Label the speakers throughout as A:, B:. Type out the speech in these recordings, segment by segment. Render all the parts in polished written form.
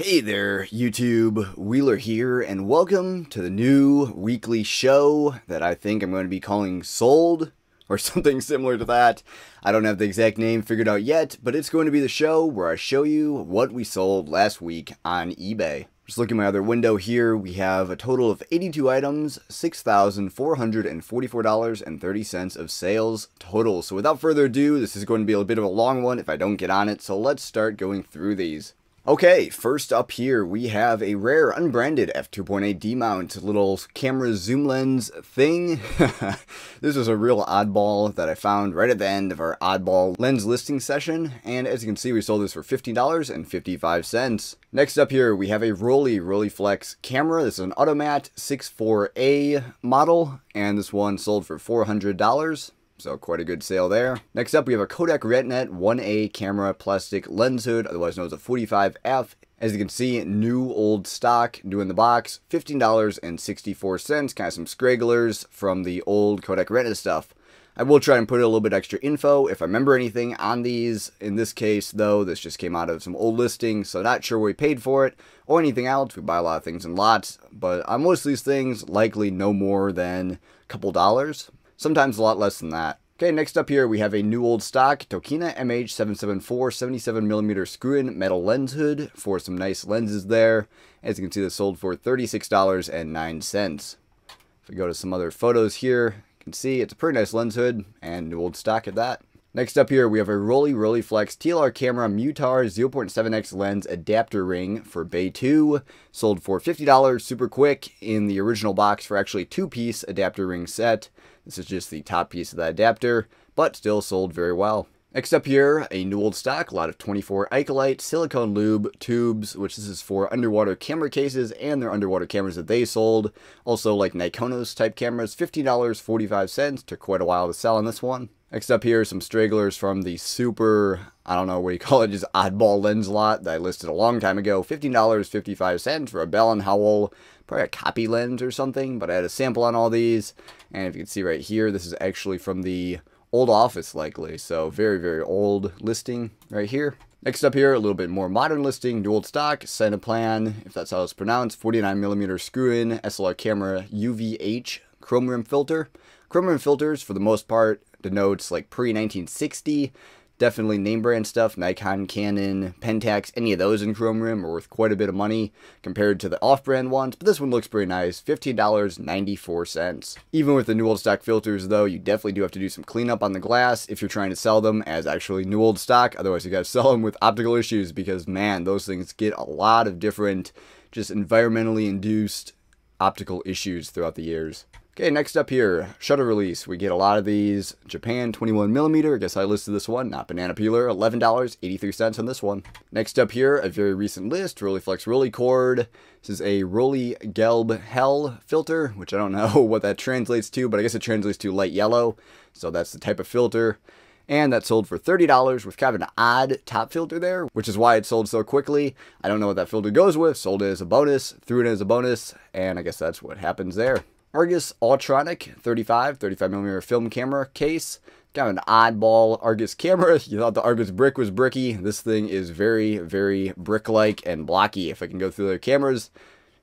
A: Hey there, YouTube. Wheeler here, and welcome to the new weekly show that I think I'm going to be calling Sold, or something similar to that. I don't have the exact name figured out yet, but it's going to be the show where I show you what we sold last week on eBay. Just looking at my other window here, we have a total of 82 items, $6,444.30 of sales total. So without further ado, this is going to be a bit of a long one if I don't get on it, so let's start going through these. Okay, first up here, we have a rare unbranded f2.8 D-mount little camera zoom lens thing. This was a real oddball that I found right at the end of our oddball lens listing session, and as you can see, we sold this for $15.55. Next up here, we have a Rolleiflex camera. This is an Automat 6.4A model, and this one sold for $400. So quite a good sale there. Next up, we have a Kodak RedNet 1A camera plastic lens hood, otherwise known as a 45F. As you can see, new old stock, new in the box, $15.64. Kind of some scragglers from the old Kodak RedNet stuff. I will try and put a little bit extra info if I remember anything on these. In this case, though, this just came out of some old listings, so not sure what we paid for it or anything else. We buy a lot of things in lots, but on most of these things, likely no more than a couple dollars. Sometimes a lot less than that. Okay, next up here we have a new old stock Tokina MH774 77mm screw-in metal lens hood for some nice lenses there. As you can see, this sold for $36.09. If we go to some other photos here, you can see it's a pretty nice lens hood and new old stock at that. Next up here we have a Rolleiflex TLR camera Mutar 0.7x lens adapter ring for Bay 2. Sold for $50 super quick in the original box for actually two-piece adapter ring set. This is just the top piece of the adapter, but still sold very well. Next up here, a new old stock, a lot of 24 Icolite silicone lube tubes, which this is for underwater camera cases and their underwater cameras that they sold. Also like Nikonos type cameras, $15.45, took quite a while to sell on this one. Next up here, some stragglers from the super, I don't know what you call it, just oddball lens lot that I listed a long time ago. $15.55 for a Bell & Howell, probably a copy lens or something, but I had a sample on all these. And if you can see right here, this is actually from the old office likely, so very, very old listing right here. Next up here, a little bit more modern listing, new old stock, Cineplan, if that's how it's pronounced, 49mm screw-in SLR camera UVH chrome rim filter. Chrome rim filters, for the most part, denotes like pre-1960, definitely name brand stuff, Nikon, Canon, Pentax, any of those in chrome rim are worth quite a bit of money compared to the off-brand ones, but this one looks pretty nice, $15.94. Even with the new old stock filters though, you definitely do have to do some cleanup on the glass if you're trying to sell them as actually new old stock, otherwise you gotta sell them with optical issues because man, those things get a lot of different just environmentally induced optical issues throughout the years. Okay, next up here, shutter release. We get a lot of these. Japan 21mm, I guess I listed this one, not banana peeler, $11.83 on this one. Next up here, a very recent list, Rolleiflex Rolleicord. This is a Gelb Hell filter, which I don't know what that translates to, but I guess it translates to light yellow. So that's the type of filter. And that sold for $30 with kind of an odd top filter there, which is why it sold so quickly. I don't know what that filter goes with, sold it as a bonus, threw it as a bonus, and I guess that's what happens there. Argus Ultronic 35mm film camera case. Kind of an oddball Argus camera. You thought the Argus brick was bricky. This thing is very, very brick-like and blocky. If I can go through their cameras,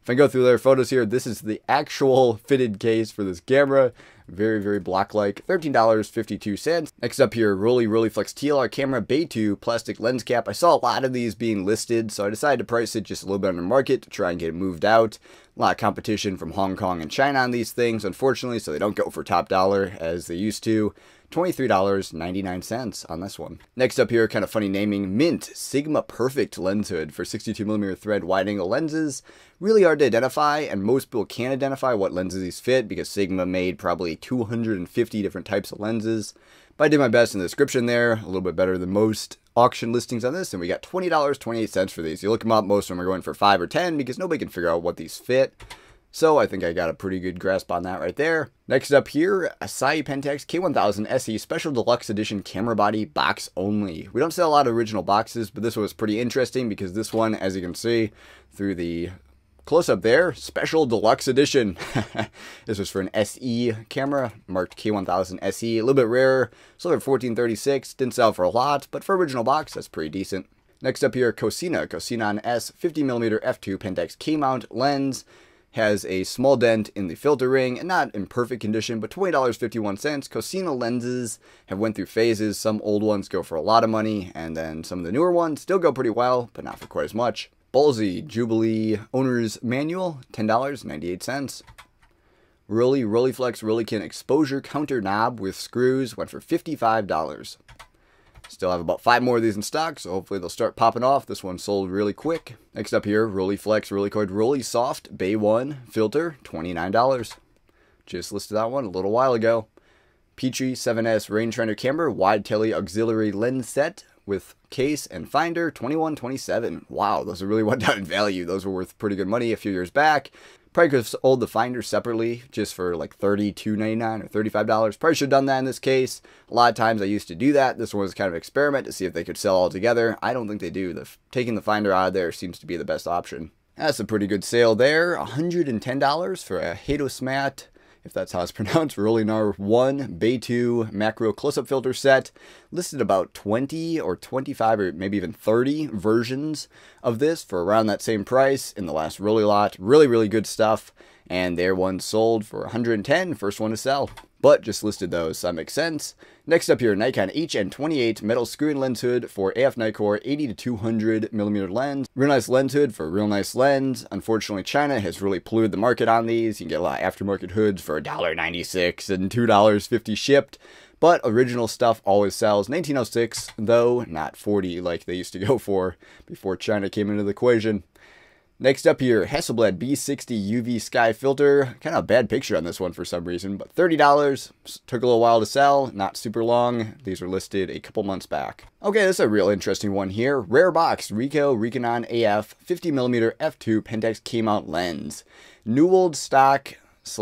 A: if I go through their photos here, this is the actual fitted case for this camera. Very, very block-like. $13.52. Next up here, Rolleiflex TLR camera Bay 2 plastic lens cap. I saw a lot of these being listed, so I decided to price it just a little bit under market to try and get it moved out. A lot of competition from Hong Kong and China on these things, unfortunately, so they don't go for top dollar as they used to. $23.99 on this one. Next up here, kind of funny naming, Mint Sigma Perfect lens hood for 62mm thread wide-angle lenses. Really hard to identify, and most people can't identify what lenses these fit because Sigma made probably 250 different types of lenses. But I did my best in the description there, a little bit better than most auction listings on this, and we got $20.28 for these. You look them up, most of them are going for $5 or $10 because nobody can figure out what these fit. So I think I got a pretty good grasp on that right there. Next up here, Asahi Pentax K1000 SE Special Deluxe Edition Camera Body Box Only. We don't sell a lot of original boxes, but this was pretty interesting because this one, as you can see through the close-up there, Special Deluxe Edition. This was for an SE camera, marked K1000 SE. A little bit rarer, sold at $14.36. Didn't sell for a lot, but for original box, that's pretty decent. Next up here, Cosinon S 50mm f2 Pentax K-mount lens. Has a small dent in the filter ring, and not in perfect condition, but $20.51. Cosina lenses have went through phases. Some old ones go for a lot of money, and then some of the newer ones still go pretty well, but not for quite as much. Ballsy Jubilee Owner's Manual, $10.98. Rolleiflex Rolleikin exposure counter knob with screws went for $55. Still have about 5 more of these in stock, so hopefully they'll start popping off. This one sold really quick. Next up here, Rolleiflex Rolleicoid Rolleisoft Bay 1 filter, $29. Just listed that one a little while ago. Petri 7S rangefinder camera wide tele auxiliary lens set with case and finder, $21.27. Wow, those are really went down in value. Those were worth pretty good money a few years back. Probably could have sold the finder separately just for like $32.99 or $35. Probably should have done that in this case. A lot of times I used to do that. This one was kind of an experiment to see if they could sell all together. I don't think they do. Taking the finder out of there seems to be the best option. That's a pretty good sale there. $110 for a Hatosmat, if that's how it's pronounced, Rolleinar 1 Bay 2 macro close-up filter set. Listed about 20 or 25 or maybe even 30 versions of this for around that same price in the last Rollei lot. Really, really good stuff. And their one sold for $110, first one to sell. But just listed those, so that makes sense. Next up here, Nikon HN28 metal screw-in lens hood for AF Nikkor 80 to 200mm lens. Real nice lens hood for a real nice lens. Unfortunately, China has really polluted the market on these. You can get a lot of aftermarket hoods for $1.96 and $2.50 shipped. But original stuff always sells. 1906, though, not 40 like they used to go for before China came into the equation. Next up here, Hasselblad B60 UV Sky Filter. Kind of a bad picture on this one for some reason, but $30. Took a little while to sell, not super long. These were listed a couple months back. Okay, this is a real interesting one here. Rare Box Ricoh Reconon AF 50mm f2 Pentax K-mount lens. New old stock /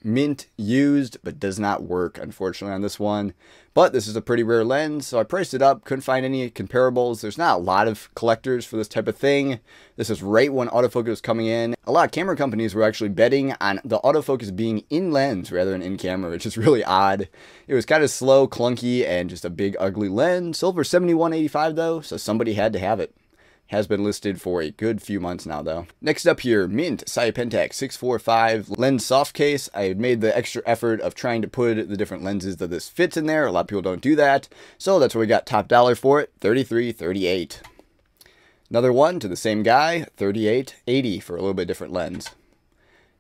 A: mint used, but does not work, unfortunately, on this one. But this is a pretty rare lens, so I priced it up. Couldn't find any comparables. There's not a lot of collectors for this type of thing. This is right when autofocus was coming in. A lot of camera companies were actually betting on the autofocus being in lens rather than in camera, which is really odd. It was kind of slow, clunky, and just a big, ugly lens. Sold for $71.85 though, so somebody had to have it. Has been listed for a good few months now, though. Next up here, Mint Pentax 645 lens soft case. I made the extra effort of trying to put the different lenses that this fits in there. A lot of people don't do that, so that's why we got top dollar for it, $33.38. Another one to the same guy, $38.80 for a little bit different lens.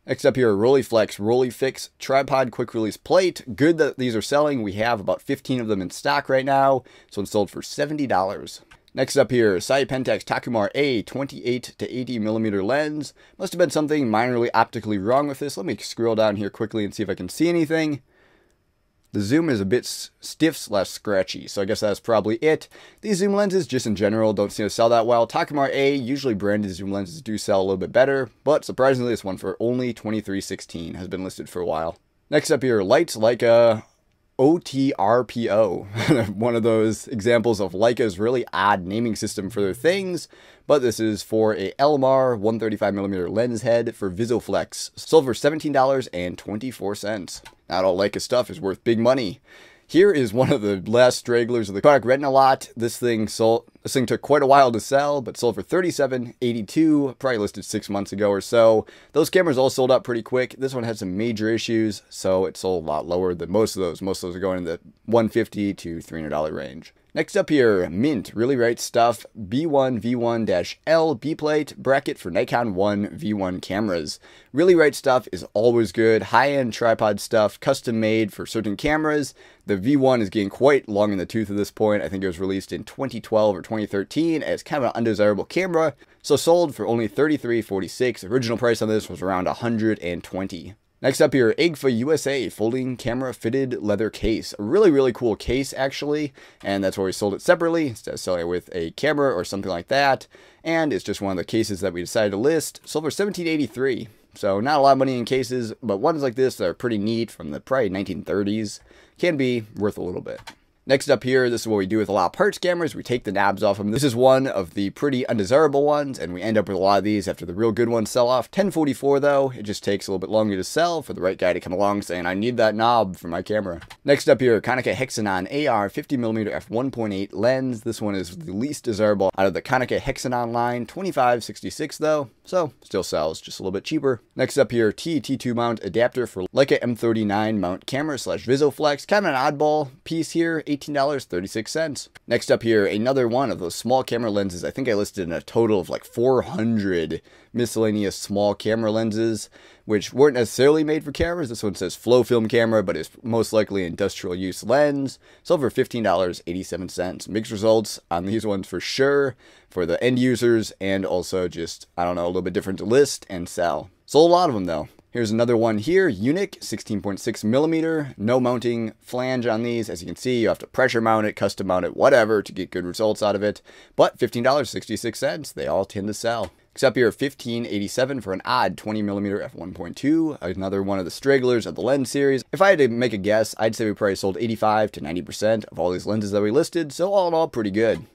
A: Next up here, Rolleiflex Rolleifix tripod quick release plate. Good that these are selling. We have about 15 of them in stock right now. This one sold for $70. Next up here, Pentax Takumar A 28 to 80mm lens. Must have been something minorly optically wrong with this. Let me scroll down here quickly and see if I can see anything. The zoom is a bit stiff / scratchy, so I guess that's probably it. These zoom lenses, just in general, don't seem to sell that well. Takumar A, usually branded zoom lenses do sell a little bit better, but surprisingly this one for only $23.16 has been listed for a while. Next up here, Lights Leica OTRPO, one of those examples of Leica's really odd naming system for their things, but this is for a LMR 135mm lens head for Visoflex, sold for $17.24. Not all Leica stuff is worth big money. Here is one of the last stragglers of the Kodak Retina lot. This thing took quite a while to sell, but sold for $37.82, probably listed 6 months ago or so. Those cameras all sold out pretty quick. This one had some major issues, so it sold a lot lower than most of those. Most of those are going in the $150 to $300 range. Next up here, Mint Really Right Stuff B1 V1-L B-plate bracket for Nikon 1 V1 cameras. Really Right Stuff is always good. High-end tripod stuff, custom made for certain cameras. The V1 is getting quite long in the tooth at this point. I think it was released in 2012 or 2013 as kind of an undesirable camera. So sold for only $33.46. Original price on this was around $120. Next up here, Agfa USA folding camera fitted leather case. A really, really cool case, actually. And that's where we sold it separately instead of selling it with a camera or something like that. And it's just one of the cases that we decided to list. Sold for $17.83. So not a lot of money in cases, but ones like this that are pretty neat from the probably 1930s can be worth a little bit. Next up here, this is what we do with a lot of parts cameras. We take the knobs off them. This is one of the pretty undesirable ones, and we end up with a lot of these after the real good ones sell off. 1044 though, it just takes a little bit longer to sell for the right guy to come along saying, I need that knob for my camera. Next up here, Konica Hexanon AR 50mm f1.8 lens. This one is the least desirable out of the Konica Hexanon line. 2566 though, so still sells, just a little bit cheaper. Next up here, T2 mount adapter for Leica M39 mount camera / VisoFlex. Kind of an oddball piece here. $18.36. Next up here, another one of those small camera lenses. I think I listed in a total of like 400 miscellaneous small camera lenses, which weren't necessarily made for cameras. This one says flow film camera, but it's most likely industrial use lens. Sold for $15.87. Mixed results on these ones for sure for the end users, and also just, I don't know, a little bit different to list and sell. Sold a lot of them though. Here's another one here, Unique 16.6mm, no mounting flange on these. As you can see, you have to pressure mount it, custom mount it, whatever, to get good results out of it. But $15.66, they all tend to sell. Next up here, $15.87 for an odd 20mm f1.2, another one of the stragglers of the lens series. If I had to make a guess, I'd say we probably sold 85 to 90% of all these lenses that we listed, so all in all, pretty good.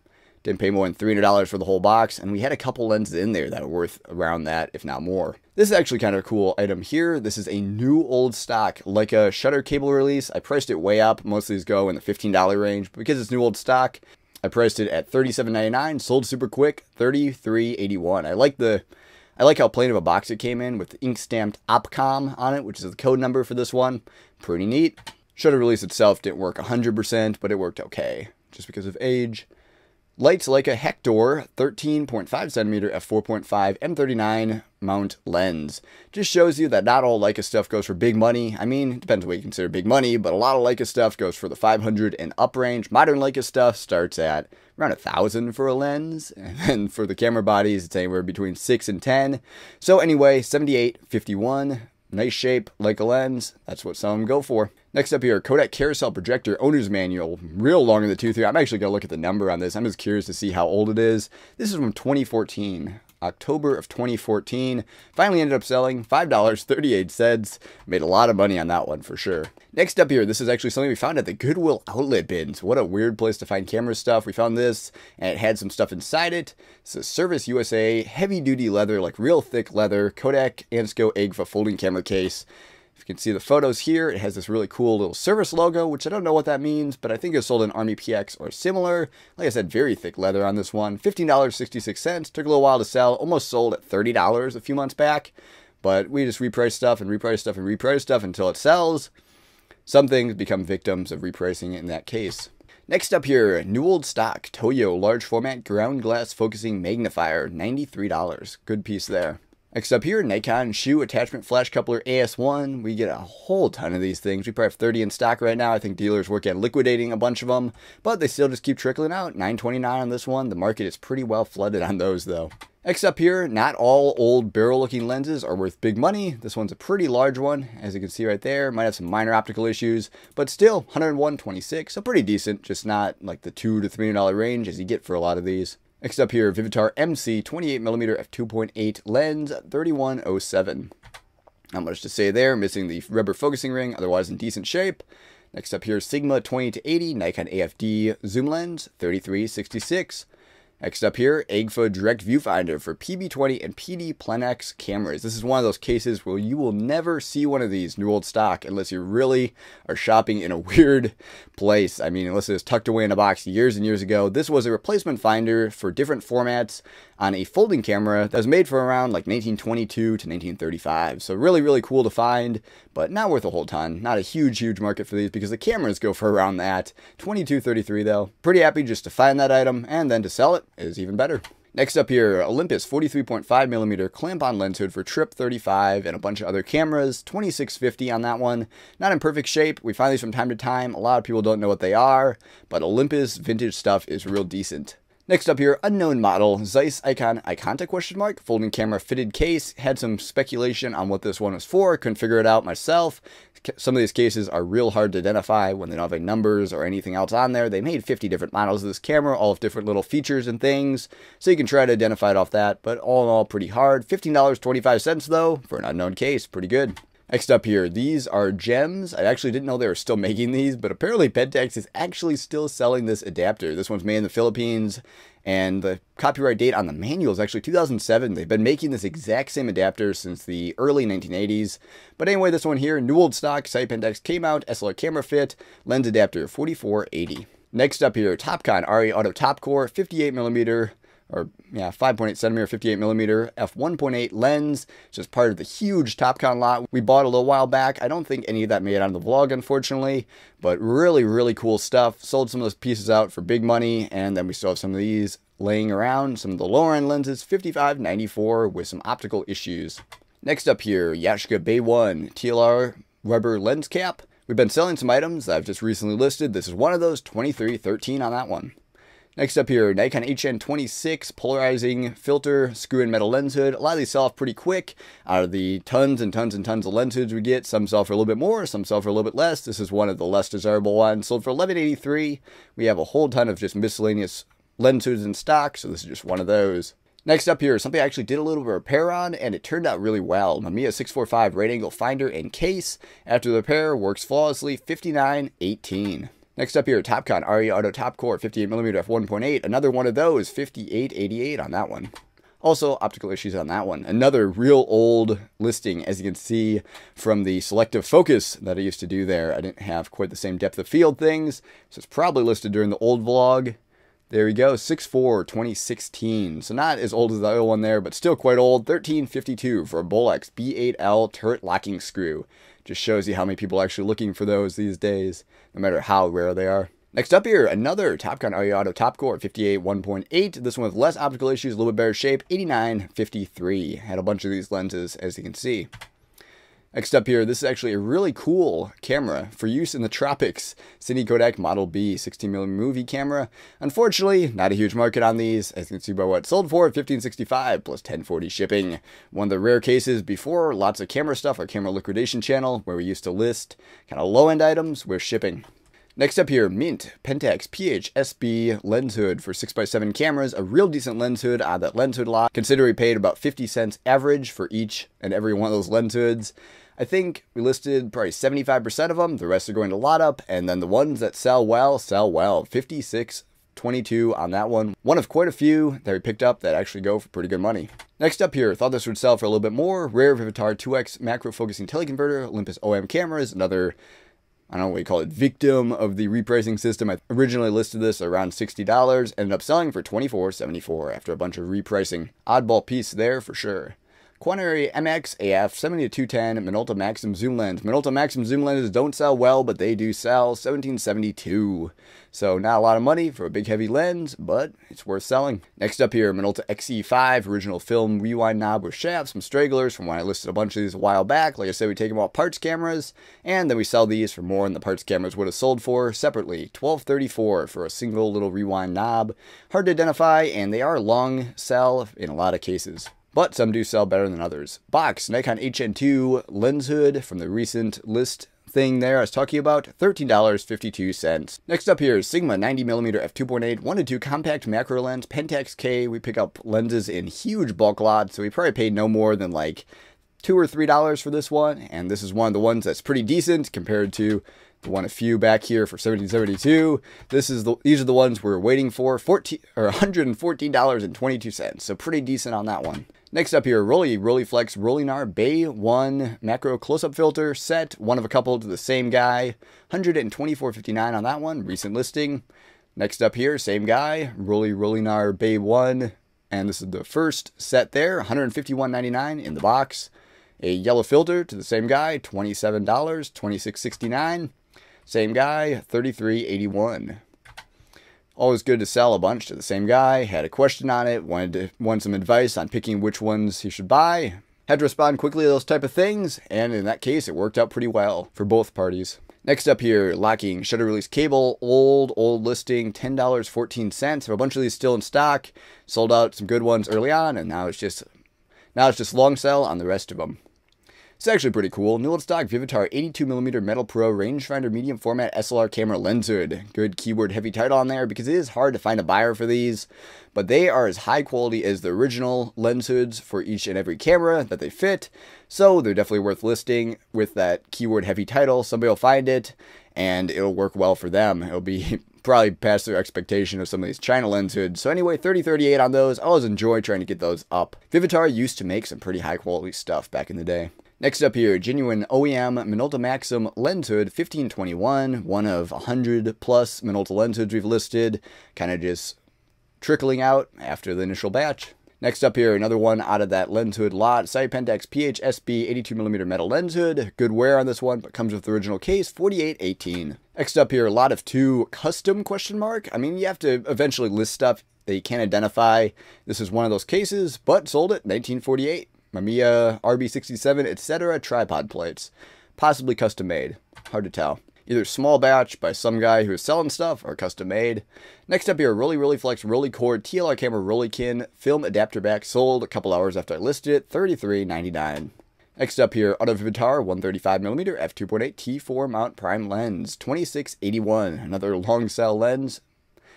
A: Didn't pay more than $300 for the whole box, and we had a couple lenses in there that were worth around that, if not more. This is actually kind of a cool item here. This is a new old stock Leica shutter cable release. I priced it way up. Most of these go in the $15 range, but because it's new old stock, I priced it at $37.99. Sold super quick, $33.81. I like how plain of a box it came in with the ink stamped OPCOM on it, which is the code number for this one. Pretty neat. Shutter release itself didn't work 100%, but it worked okay, just because of age. Lights Leica Hector 13.5cm f4.5 M39 mount lens. Just shows you that not all Leica stuff goes for big money. I mean, it depends what you consider big money, but a lot of Leica stuff goes for the 500 and up range. Modern Leica stuff starts at around $1,000 for a lens, and then for the camera bodies, it's anywhere between 6 and 10. So anyway, 7851. Nice shape, Leica lens. That's what some of them go for. Next up here, Kodak Carousel Projector Owner's Manual. Real long in the tooth here. I'm actually going to look at the number on this. I'm just curious to see how old it is. This is from 2014. October of 2014. Finally ended up selling $5.38. Made a lot of money on that one for sure. Next up here, this is actually something we found at the Goodwill outlet bins. What a weird place to find camera stuff. We found this, and it had some stuff inside it. It's a Service USA heavy duty leather, like real thick leather, Kodak Ansco Agfa folding camera case. If you can see the photos here, it has this really cool little Service logo, which I don't know what that means, but I think it's sold in Army PX or similar. Like I said, very thick leather on this one. $15.66. Took a little while to sell. Almost sold at $30 a few months back. But we just reprice stuff and reprice stuff and reprice stuff until it sells. Some things become victims of repricing in that case. Next up here, new old stock Toyo large format ground glass focusing magnifier, $93. Good piece there. Next up here, Nikon shoe attachment flash coupler AS1. We get a whole ton of these things. We probably have 30 in stock right now. I think dealers work at liquidating a bunch of them, but they still just keep trickling out. $9.29 on this one. The market is pretty well flooded on those though. Next up here, not all old barrel looking lenses are worth big money. This one's a pretty large one, as you can see right there. Might have some minor optical issues, but still $101.26, so pretty decent, just not like the $200 to $300 range as you get for a lot of these. Next up here, Vivitar MC 28mm f2.8 lens, $31.07. Not much to say there, missing the rubber focusing ring, otherwise in decent shape. Next up here, Sigma 20-80 Nikon AFD zoom lens, $33.66. Next up here, Agfa Direct Viewfinder for PB20 and PD Plenex cameras. This is one of those cases where you will never see one of these new old stock unless you really are shopping in a weird place. I mean, unless it was tucked away in a box years and years ago. This was a replacement finder for different formats on a folding camera that was made for around like 1922 to 1935. So really, really cool to find, but not worth a whole ton. Not a huge market for these because the cameras go for around that. $22.33 though. Pretty happy just to find that item, and then to sell it is even better. Next up here, Olympus 43.5mm clamp-on lens hood for Trip 35 and a bunch of other cameras, $26.50 on that one. Not in perfect shape. We find these from time to time. A lot of people don't know what they are, but Olympus vintage stuff is real decent. Next up here, unknown model, Zeiss Icon Iconta ? Folding camera fitted case. Had some speculation on what this one was for. Couldn't figure it out myself. Some of these cases are real hard to identify when they don't have any numbers or anything else on there. They made 50 different models of this camera, all with different little features and things. So you can try to identify it off that, but all in all, pretty hard. $15.25 though, for an unknown case. Pretty good. Next up here, these are gems. I actually didn't know they were still making these, but apparently Pentax is actually still selling this adapter. This one's made in the Philippines, and the copyright date on the manual is actually 2007. They've been making this exact same adapter since the early 1980s. But anyway, this one here, new old stock, Site Pentax came out, SLR camera fit, lens adapter 4480. Next up here, Topcon RE Auto Top Core 58mm. Or, yeah, 5.8 centimeter, 58 millimeter, f1.8 lens, just part of the huge Topcon lot we bought a little while back. I don't think any of that made it on the vlog, unfortunately, but really, really cool stuff. Sold some of those pieces out for big money, and then we still have some of these laying around. Some of the lower end lenses, 55-94, with some optical issues. Next up here, Yashica Bay 1 TLR rubber lens cap. We've been selling some items that I've just recently listed. This is one of those, 2313 on that one. Next up here, Nikon HN26 polarizing filter, screw-in metal lens hood. A lot of these sell off pretty quick. Out of the tons and tons and tons of lens hoods we get, some sell for a little bit more, some sell for a little bit less. This is one of the less desirable ones. Sold for $11.83. We have a whole ton of just miscellaneous lens hoods in stock, so this is just one of those. Next up here, something I actually did a little bit of repair on, and it turned out really well. Mamiya 645 right angle finder and case. After the repair, works flawlessly, $59.18. Next up here, Topcon RE Auto Top Core 58mm f1.8. Another one of those, $58.88 on that one. Also, optical issues on that one. Another real old listing, as you can see from the selective focus that I used to do there. I didn't have quite the same depth of field things, so it's probably listed during the old vlog. There we go, 6.4, 2016. So not as old as the other one there, but still quite old. $13.52 for a Bolex B8L turret locking screw. Just shows you how many people are actually looking for those these days, no matter how rare they are. Next up here, another Topcon RE Auto Top Core 58 1.8. This one with less optical issues, a little bit better shape, $89.53. Had a bunch of these lenses, as you can see. Next up here, this is actually a really cool camera for use in the tropics. Cine Kodak Model B 16mm movie camera. Unfortunately, not a huge market on these, as you can see by what it sold for, $15.65 plus $10.40 shipping. One of the rare cases before lots of camera stuff, our camera liquidation channel, where we used to list kind of low-end items with shipping. Next up here, Mint Pentax PH-SB lens hood for 6x7 cameras. A real decent lens hood on that lens hood lot. Consider we paid about 50 cents average for each and every one of those lens hoods. I think we listed probably 75% of them. The rest are going to lot up, and then the ones that sell well, sell well. $56.22 on that one. One of quite a few that we picked up that actually go for pretty good money. Next up here, thought this would sell for a little bit more. Rare Vivitar 2X macro focusing teleconverter, Olympus OM cameras, another, I don't know what you call it, victim of the repricing system. I originally listed this around $60, ended up selling for $24.74 after a bunch of repricing. Oddball piece there for sure. Quantary MX AF 70-210 Minolta Maxim zoom lens. Minolta Maxim zoom lenses don't sell well, but they do sell, $17.72. So not a lot of money for a big heavy lens, but it's worth selling. Next up here, Minolta XE5 original film rewind knob with shafts, some stragglers from when I listed a bunch of these a while back. Like I said, we take them all parts cameras, and then we sell these for more than the parts cameras would have sold for separately. $12.34 for a single little rewind knob. Hard to identify, and they are long sell in a lot of cases, but some do sell better than others. Box Nikon HN2 lens hood from the recent list thing there I was talking about, $13.52. Next up here is Sigma 90mm f2.8 1:2 compact macro lens, Pentax K. We pick up lenses in huge bulk lots, so we probably paid no more than like $2 or $3 for this one, and this is one of the ones that's pretty decent compared to the one a few back here for $17.72. These are the ones we're waiting for, $114.22, so pretty decent on that one. Next up here, Rolleiflex Rolleinar Bay 1 macro close-up filter set, one of a couple to the same guy, $124.59 on that one, recent listing. Next up here, same guy, Rolleinar Bay 1, and this is the first set there, $151.99 in the box. A yellow filter to the same guy, $27, $26.69. Same guy, $33.81. Always good to sell a bunch to the same guy. Had a question on it, wanted some advice on picking which ones he should buy. Had to respond quickly to those type of things, and in that case, it worked out pretty well for both parties. Next up here, locking shutter release cable, old listing, $10.14. Have a bunch of these still in stock. Sold out some good ones early on, and now it's just long sell on the rest of them. It's actually pretty cool. New old stock Vivitar 82mm Metal Pro rangefinder medium format SLR camera lens hood. Good keyword heavy title on there because it is hard to find a buyer for these, but they are as high quality as the original lens hoods for each and every camera that they fit, so they're definitely worth listing with that keyword heavy title. Somebody will find it and it'll work well for them. It'll be probably past their expectation of some of these China lens hoods. So anyway, 30-38 on those. I always enjoy trying to get those up. Vivitar used to make some pretty high quality stuff back in the day. Next up here, genuine OEM Minolta Maxim lens hood 1521, one of 100 plus Minolta lens hoods we've listed, kind of just trickling out after the initial batch. Next up here, another one out of that lens hood lot, Cypentex PHSB 82mm metal lens hood. Good wear on this one, but comes with the original case, 4818. Next up here, a lot of 2 custom question mark. I mean, you have to eventually list stuff that you can't identify. This is one of those cases, but sold it 1948. Mamiya RB67, etc. tripod plates. Possibly custom made. Hard to tell. Either small batch by some guy who is selling stuff or custom made. Next up here, Rolleiflex Rolleicord TLR camera Rolleikin film adapter back, sold a couple hours after I listed it, $33.99. Next up here, Auto Vivitar 135mm f2.8 T4 mount prime lens, $26.81. Another long cell lens.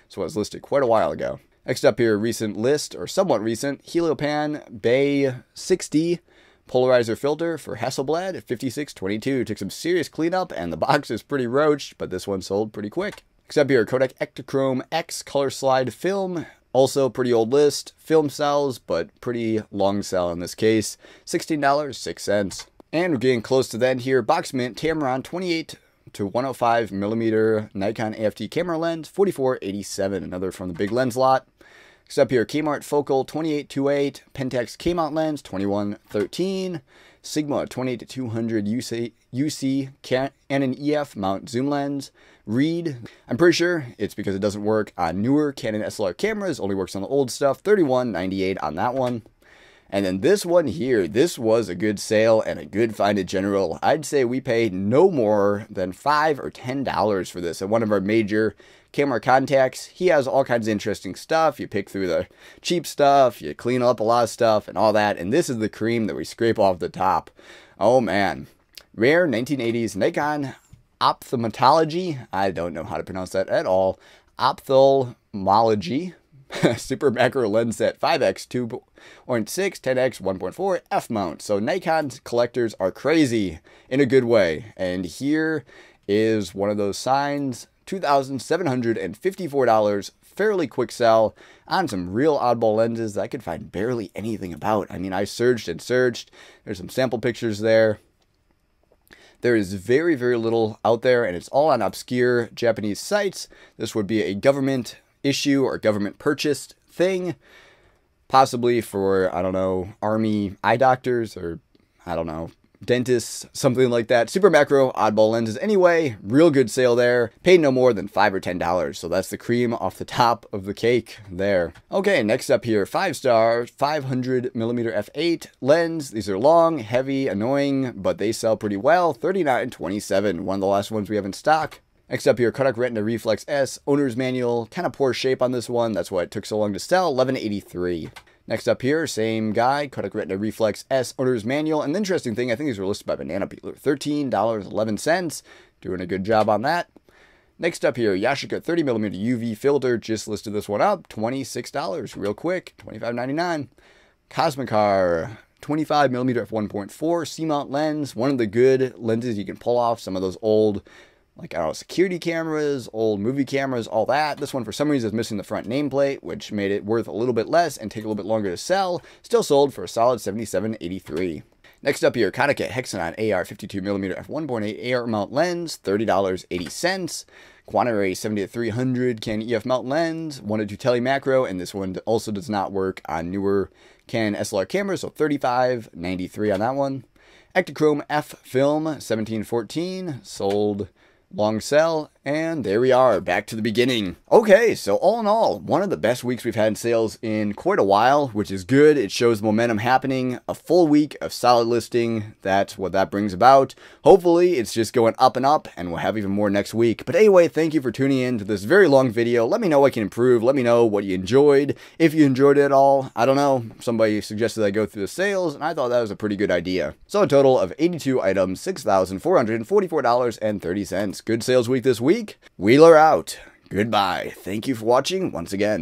A: So it was listed quite a while ago. Next up here, recent list, or somewhat recent, Heliopan Bay 60 polarizer filter for Hasselblad at $56.22. Took some serious cleanup, and the box is pretty roached, but this one sold pretty quick. Next up here, Kodak Ektachrome X color slide film. Also pretty old list. Film sells, but pretty long sell in this case. $16.06. And we're getting close to the end here. Box Mint Tamron 28 to 105mm Nikon AFT camera lens, $44.87. Another from the big lens lot. Next up here, Kmart Focal 2828 Pentax K-mount lens, $21.13. Sigma 28-200 UC Canon EF mount zoom lens. Reed, I'm pretty sure it's because it doesn't work on newer Canon SLR cameras, only works on the old stuff. $31.98 on that one. And then this one here, this was a good sale and a good find in general. I'd say we paid no more than $5 or $10 for this at one of our major camera contacts. He has all kinds of interesting stuff. You pick through the cheap stuff, you clean up a lot of stuff and all that. And this is the cream that we scrape off the top. Oh man. Rare 1980s Nikon ophthalmology. I don't know how to pronounce that at all. Ophthalmology. Super macro lens set 5x 2.6, 10x 1.4 f mount. So Nikon collectors are crazy in a good way. And here is one of those signs. $2,754, fairly quick sell on some real oddball lenses that I could find barely anything about. I mean, I searched and searched. There's some sample pictures there. There is very, very little out there, and it's all on obscure Japanese sites. This would be a government issue or government purchased thing, possibly for, I don't know, army eye doctors or, I don't know, dentists, something like that. Super macro, oddball lenses. Anyway, real good sale there. Paid no more than $5 or $10. So that's the cream off the top of the cake there. Okay, next up here, 5-star 500mm f8 lens. These are long, heavy, annoying, but they sell pretty well. $39.27. One of the last ones we have in stock. Next up here, Kodak Retina Reflex S, owner's manual. Kind of poor shape on this one. That's why it took so long to sell. $11.83. Next up here, same guy, Kodak Retina Reflex S, owner's manual. And the interesting thing, I think these were listed by Banana Peeler. $13.11. Doing a good job on that. Next up here, Yashica 30mm UV filter. Just listed this one up. $26. Real quick. $25.99. Cosmicar 25mm f1.4 C-mount lens. One of the good lenses you can pull off some of those old, like, I don't know, security cameras, old movie cameras, all that. This one, for some reason, is missing the front nameplate, which made it worth a little bit less and take a little bit longer to sell. Still sold for a solid $77.83. Next up here, Konica Hexanon AR 52mm f1.8 AR mount lens, $30.80. Quantum-Ray 70-300 Canon EF mount lens, 1-2 tele macro, and this one also does not work on newer Canon SLR cameras, so $35.93 on that one. Ektachrome F film 1714, sold long sell And there we are, back to the beginning. Okay, so all in all, one of the best weeks we've had in sales in quite a while, which is good. It shows momentum happening. A full week of solid listing, that's what that brings about. Hopefully, it's just going up and up, and we'll have even more next week. But anyway, thank you for tuning in to this very long video. Let me know what I can improve. Let me know what you enjoyed. If you enjoyed it at all, I don't know. Somebody suggested I go through the sales, and I thought that was a pretty good idea. So a total of 82 items, $6,444.30. Good sales week this week. Wheeler out. Goodbye. Thank you for watching once again.